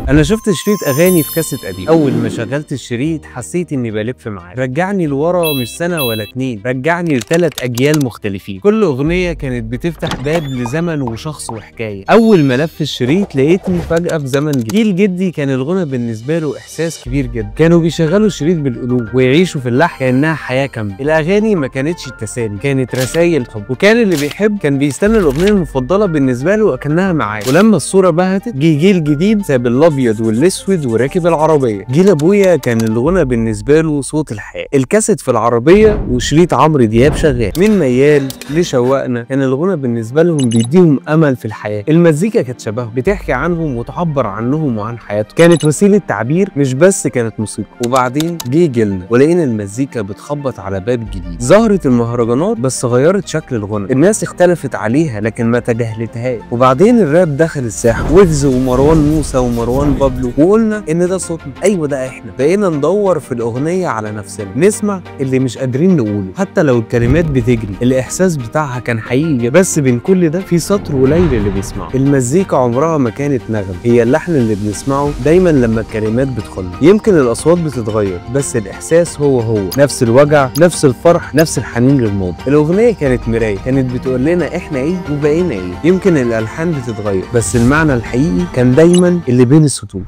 انا شفت شريط اغاني في كاسيت قديم، اول ما شغلت الشريط حسيت اني بلف معاه، رجعني لورا مش سنه ولا اتنين، رجعني ل3 اجيال مختلفين. كل اغنيه كانت بتفتح باب لزمن وشخص وحكايه. اول ما لف الشريط لقيتني فجاه في زمن جديد. جيل جدي كان الغنى بالنسبه له احساس كبير جدا، كانوا بيشغلوا الشريط بالقلوب ويعيشوا في اللحن كانها حياه كامله. الاغاني ما كانتش التسالي، كانت رسائل حب، وكان اللي بيحب كان بيستنى الاغنيه المفضله بالنسبه له اكنها معاه. ولما الصوره بهتت جه جيل جديد ساب الابيض والاسود وراكب العربيه. جيل ابويا كان الغنى بالنسبه له صوت الحياه، الكاسيت في العربيه وشريط عمرو دياب شغال. من ميال لشوقنا كان الغنى بالنسبه لهم بيديهم امل في الحياه. المزيكا كانت شبههم، بتحكي عنهم وتعبر عنهم وعن حياتهم، كانت وسيله تعبير مش بس كانت موسيقى. وبعدين جه جيلنا ولقينا المزيكا بتخبط على باب جديد. ظهرت المهرجانات بس غيرت شكل الغنى، الناس اختلفت عليها لكن ما تجاهلتهاش. وبعدين الراب دخل الساحه، ويجز ومروان موسى ومروان بابلو، وقلنا ان ده صوتنا، ايوه ده احنا. بقينا ندور في الاغنيه على نفسنا، نسمع اللي مش قادرين نقوله حتى لو الكلمات بتجري. الاحساس بتاعها كان حقيقي، بس بين كل ده في سطر قليل اللي بيسمعه. المزيكا عمرها ما كانت نغم، هي اللحن اللي بنسمعه دايما لما الكلمات بتخلص. يمكن الاصوات بتتغير بس الاحساس هو نفس الوجع، نفس الفرح، نفس الحنين للماضي. الاغنيه كانت مرايه، كانت بتقول لنا احنا ايه وبقينا ايه. يمكن الالحان بتتغير بس المعنى الحقيقي كان دايما اللي بين السطور.